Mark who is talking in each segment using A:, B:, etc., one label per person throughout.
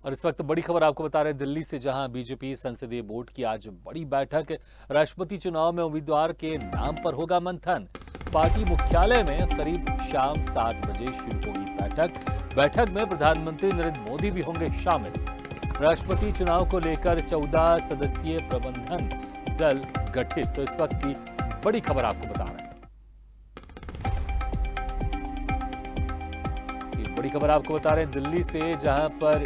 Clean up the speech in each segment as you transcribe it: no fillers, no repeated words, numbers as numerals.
A: और इस वक्त बड़ी खबर आपको बता रहे हैं दिल्ली से, जहां बीजेपी संसदीय बोर्ड की आज बड़ी बैठक। राष्ट्रपति चुनाव में उम्मीदवार के नाम पर होगा मंथन। पार्टी मुख्यालय में करीब शाम 7 बजे शुरू होगी बैठक में प्रधानमंत्री नरेंद्र मोदी भी होंगे शामिल। राष्ट्रपति चुनाव को लेकर 14 सदस्यीय प्रबंधन दल गठित। तो इस वक्त की बड़ी खबर आपको बता रहे हैं। बड़ी खबर आपको बता रहे हैं दिल्ली से, जहां पर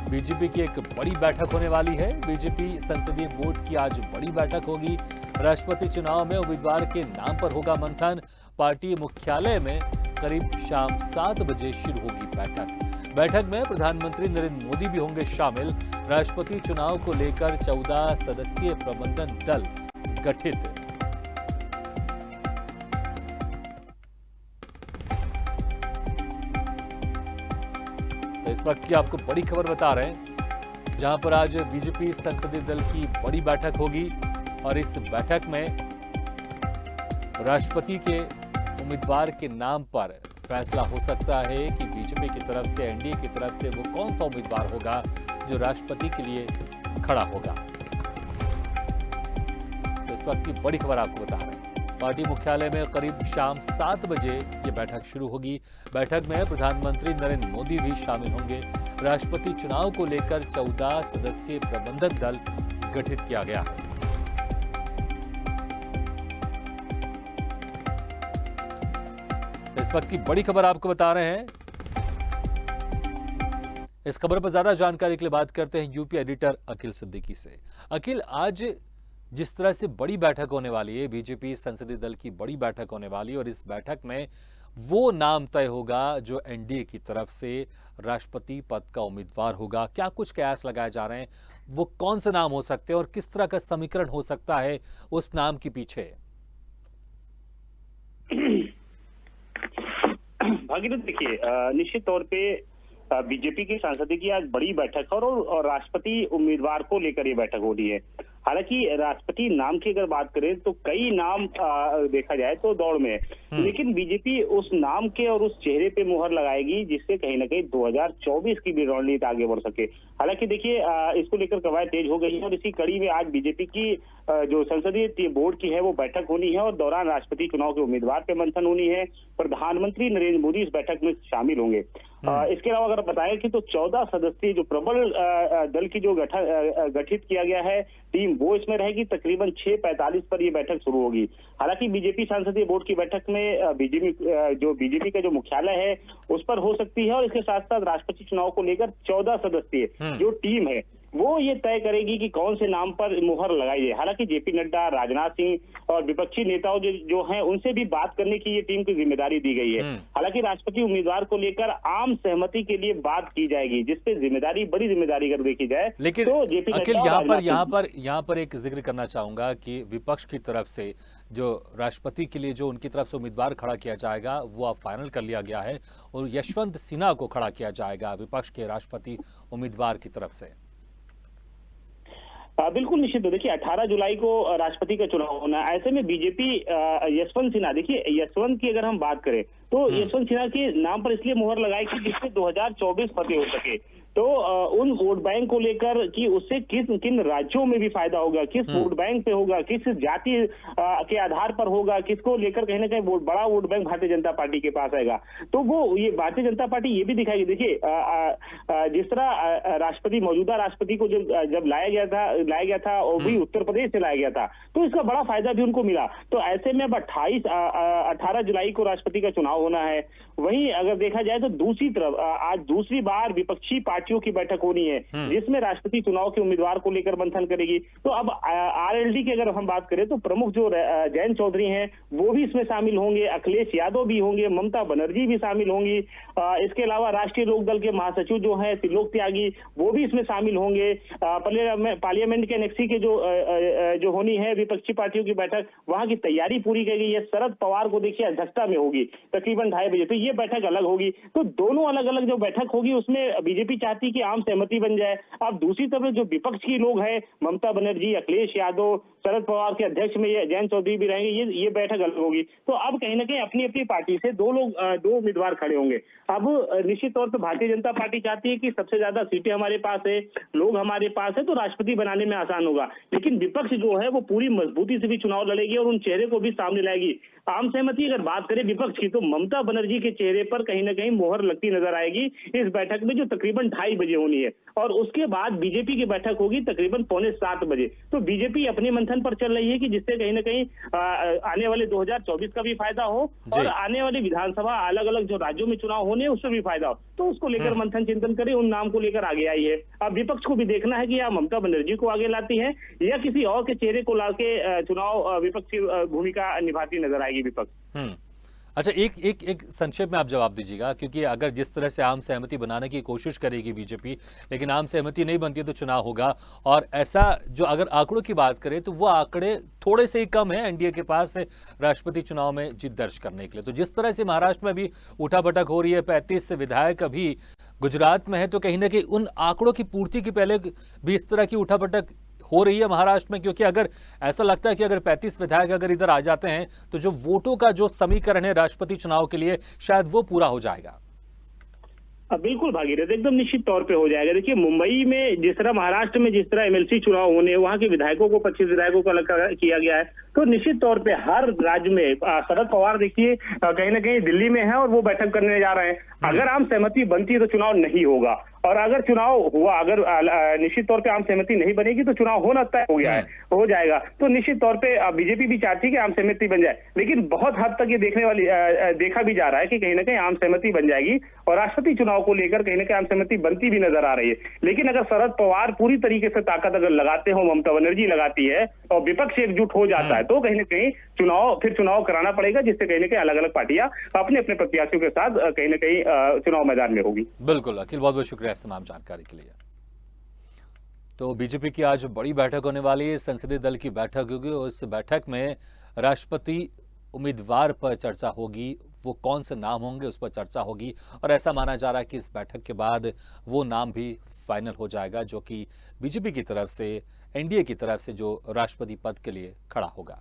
A: बीजेपी की एक बड़ी बैठक होने वाली है। बीजेपी संसदीय बोर्ड की आज बड़ी बैठक होगी। राष्ट्रपति चुनाव में उम्मीदवार के नाम पर होगा मंथन। पार्टी मुख्यालय में करीब शाम 7 बजे शुरू होगी बैठक में प्रधानमंत्री नरेंद्र मोदी भी होंगे शामिल। राष्ट्रपति चुनाव को लेकर 14 सदस्यीय प्रबंधन दल गठित। तो इस वक्त की आपको बड़ी खबर बता रहे हैं, जहां पर आज बीजेपी संसदीय दल की बड़ी बैठक होगी और इस बैठक में राष्ट्रपति के उम्मीदवार के नाम पर फैसला हो सकता है कि बीजेपी की तरफ से, एनडीए की तरफ से वो कौन सा उम्मीदवार होगा जो राष्ट्रपति के लिए खड़ा होगा। तो इस वक्त की बड़ी खबर आपको बता रहे हैं, पार्टी मुख्यालय में करीब शाम 7 बजे ये बैठक शुरू होगी। बैठक में प्रधानमंत्री नरेंद्र मोदी भी शामिल होंगे। राष्ट्रपति चुनाव को लेकर 14 सदस्यीय प्रबंधक दल गठित किया गया है। इस वक्त की बड़ी खबर आपको बता रहे हैं। इस खबर पर ज्यादा जानकारी के लिए बात करते हैं यूपी एडिटर अखिल सिद्दीकी से। अखिल, आज जिस तरह से बड़ी बैठक होने वाली है, बीजेपी संसदीय दल की बड़ी बैठक होने वाली है और इस बैठक में वो नाम तय होगा जो एनडीए की तरफ से राष्ट्रपति पद का उम्मीदवार होगा। क्या कुछ कयास लगाए जा रहे हैं, वो कौन से नाम हो सकते हैं और किस तरह का समीकरण हो सकता है उस नाम के पीछे?
B: भागीरथ, देखिए, निश्चित तौर पे बीजेपी की संसदीय की आज बड़ी बैठक है और राष्ट्रपति उम्मीदवार को लेकर ये बैठक हो रही है। हालांकि राष्ट्रपति नाम की अगर बात करें तो कई नाम देखा जाए तो दौड़ में है, लेकिन बीजेपी उस नाम के और उस चेहरे पे मुहर लगाएगी जिससे कहीं ना कहीं 2024 की भी रणनीति आगे बढ़ सके। हालांकि देखिए, इसको लेकर कवायद तेज हो गई है और इसी कड़ी में आज बीजेपी की जो संसदीय बोर्ड की है वो बैठक होनी है और दौरान राष्ट्रपति चुनाव के उम्मीदवार पे मंथन होनी है। प्रधानमंत्री नरेंद्र मोदी इस बैठक में शामिल होंगे। इसके अलावा अगर बताएं कि तो 14 सदस्यीय जो प्रबल दल की जो गठित किया गया है टीम, वो इसमें रहेगी। तकरीबन 6:45 पर यह बैठक शुरू होगी। हालांकि बीजेपी संसदीय बोर्ड की बैठक में बीजेपी का जो मुख्यालय है उस पर हो सकती है और इसके साथ साथ राष्ट्रपति चुनाव को लेकर 14 सदस्यीय जो टीम है वो ये तय करेगी कि कौन से नाम पर मुहर लगाई जाए। हालांकि जेपी नड्डा, राजनाथ सिंह और विपक्षी नेताओं जो हैं उनसे भी बात करने की ये टीम की जिम्मेदारी दी गई है। हालांकि राष्ट्रपति उम्मीदवार को लेकर आम सहमति के लिए बात की जाएगी, जिसपे जिम्मेदारी, बड़ी जिम्मेदारी अगर देखी जाए।
A: लेकिन
B: तो जेपी
A: अखिल, यहाँ पर एक जिक्र करना चाहूंगा कि विपक्ष की तरफ से जो राष्ट्रपति के लिए जो उनकी तरफ से उम्मीदवार खड़ा किया जाएगा वो अब फाइनल कर लिया गया है और यशवंत सिन्हा को खड़ा किया जाएगा विपक्ष के राष्ट्रपति उम्मीदवार की तरफ से।
B: बिल्कुल निश्चित। देखिए, 18 जुलाई को राष्ट्रपति का चुनाव होना है। ऐसे में बीजेपी यशवंत सिन्हा, देखिए यशवंत की अगर हम बात करें तो यशवंत सिन्हा के नाम पर इसलिए मुहर लगाई कि जिससे 2024 फतेह हो सके। तो उन वोट बैंक को लेकर कि उससे किन राज्यों में भी फायदा होगा, किस वोट बैंक पे होगा, किस जाति के आधार पर होगा, किसको लेकर कहीं ना कहीं बड़ा vote bank Bharatiya Janata party के पास आएगा। तो वो ये भारतीय जनता पार्टी ये भी दिखाएगी। देखिए, जिस तरह राष्ट्रपति, मौजूदा राष्ट्रपति को जब लाया गया था और भी उत्तर प्रदेश से लाया गया था, तो इसका बड़ा फायदा भी उनको मिला। तो ऐसे में अब 18 जुलाई को राष्ट्रपति का चुनाव होना है। वहीं अगर देखा जाए तो दूसरी तरफ आज दूसरी बार विपक्षी पार्टियों की बैठक होनी है जिसमें राष्ट्रपति चुनाव के उम्मीदवार को लेकर मंथन करेगी। तो अब आरएलडी की अगर हम बात करें तो प्रमुख जो जयंत चौधरी हैं वो भी इसमें शामिल होंगे, अखिलेश यादव भी होंगे, ममता बनर्जी भी शामिल होंगी। इसके अलावा राष्ट्रीय लोकदल के महासचिव जो है त्रिलोक त्यागी वो भी इसमें शामिल होंगे। पार्लियामेंट के एनेक्सी के जो होनी है विपक्षी पार्टियों की बैठक, वहां की तैयारी पूरी की गई है। शरद पवार को देखिए अध्यक्षता में होगी तकरीबन 2:30 बजे, तो ये बैठक अलग होगी। तो दोनों अलग अलग जो बैठक होगी उसमें बीजेपी चाहती चाहती है कि आम सहमति बन जाए। अब दूसरी तरफ जो विपक्ष के लोग हैं, ममता बनर्जी, अखिलेश यादव, शरद पवार के अध्यक्ष में ये जयंत चौधरी भी रहेंगे, ये बैठक अलग होगी। तो अब कहीं ना कहीं अपनी अपनी पार्टी से दो उम्मीदवार खड़े होंगे। अब निश्चित तौर पर भारतीय जनता पार्टी चाहती है कि सबसे ज्यादा सीटें हमारे पास है, लोग हमारे पास है, तो राष्ट्रपति बनाने में आसान होगा। लेकिन विपक्ष जो है वो पूरी मजबूती से भी चुनाव लड़ेगी और उन चेहरे को भी सामने लाएगी। आम सहमति अगर बात करें विपक्ष की, तो ममता बनर्जी के चेहरे पर कहीं ना कहीं मोहर लगती नजर आएगी इस बैठक में, जो तकरीबन 2:30 बजे होनी है। और उसके बाद बीजेपी की बैठक होगी तकरीबन 6:45 बजे। तो बीजेपी अपने मंथन पर चल रही है कि जिससे कहीं ना कहीं आने वाले 2024 का भी फायदा हो और आने वाली विधानसभा अलग अलग जो राज्यों में चुनाव होने उससे भी फायदा हो। तो उसको लेकर मंथन चिंतन करे, उन नाम को लेकर आगे आई है। अब विपक्ष को भी देखना है कि या ममता बनर्जी को आगे लाती है या किसी और के चेहरे को लाके चुनाव विपक्ष की भूमिका निभाती नजर आएगी विपक्ष।
A: अच्छा, एक संक्षेप में आप जवाब दीजिएगा, क्योंकि अगर जिस तरह से आम सहमति बनाने की कोशिश करेगी बीजेपी, लेकिन आम सहमति नहीं बनती तो चुनाव होगा। और ऐसा जो अगर आंकड़ों की बात करें तो वो आंकड़े थोड़े से ही कम है एनडीए के पास राष्ट्रपति चुनाव में जीत दर्ज करने के लिए। तो जिस तरह से महाराष्ट्र में भी उठापटक हो रही है, 35 विधायक अभी गुजरात में है, तो कहीं ना कहीं उन आंकड़ों की पूर्ति की पहले भी इस तरह की उठापटक हो रही है महाराष्ट्र में। क्योंकि अगर ऐसा लगता है कि अगर 35 विधायक अगर इधर आ जाते हैं तो जो वोटों का जो समीकरण है राष्ट्रपति चुनाव के लिए शायद वो पूरा हो जाएगा।
B: बिल्कुल भागीरथ, एकदम निश्चित तौर पे हो जाएगा। देखिए, मुंबई में जिस तरह, महाराष्ट्र में जिस तरह एमएलसी चुनाव होने, वहां के विधायकों को 25 विधायकों को अलग किया गया है। तो निश्चित तौर पे हर राज्य में शरद पवार देखिए कहीं ना कहीं दिल्ली में है और वो बैठक करने जा रहे हैं। अगर आम सहमति बनती है तो चुनाव नहीं होगा, और अगर चुनाव हुआ, अगर निश्चित तौर पे आम सहमति नहीं बनेगी तो चुनाव होना तय हो गया है, हो जाएगा। तो निश्चित तौर पे बीजेपी भी चाहती है कि आम सहमति बन जाए, लेकिन बहुत हद तक ये देखा भी जा रहा है कि कहीं ना कहीं आम सहमति बन जाएगी और राष्ट्रपति चुनाव को लेकर कहीं ना कहीं आम सहमति बनती भी नजर आ रही है। लेकिन अगर शरद पवार पूरी तरीके से ताकत अगर लगाते हो, ममता बनर्जी लगाती है और विपक्ष एकजुट हो जाता है, तो कहीं ना कहीं चुनाव कराना पड़ेगा, जिससे कहीं ना कहीं अलग अलग पार्टियां अपने अपने प्रत्याशियों के साथ कहीं ना कहीं चुनाव मैदान में होगी।
A: बिल्कुल अखिल, बहुत बहुत शुक्रिया इस तमाम जानकारी के लिए। तो बीजेपी की आज बड़ी बैठक होने वाली है, संसदीय दल की बैठक होगी और इस बैठक में राष्ट्रपति उम्मीदवार पर चर्चा होगी। वो कौन से नाम होंगे उस पर चर्चा होगी और ऐसा माना जा रहा है कि इस बैठक के बाद वो नाम भी फाइनल हो जाएगा जो कि बीजेपी की तरफ से, एनडीए की तरफ से जो राष्ट्रपति पद के लिए खड़ा होगा।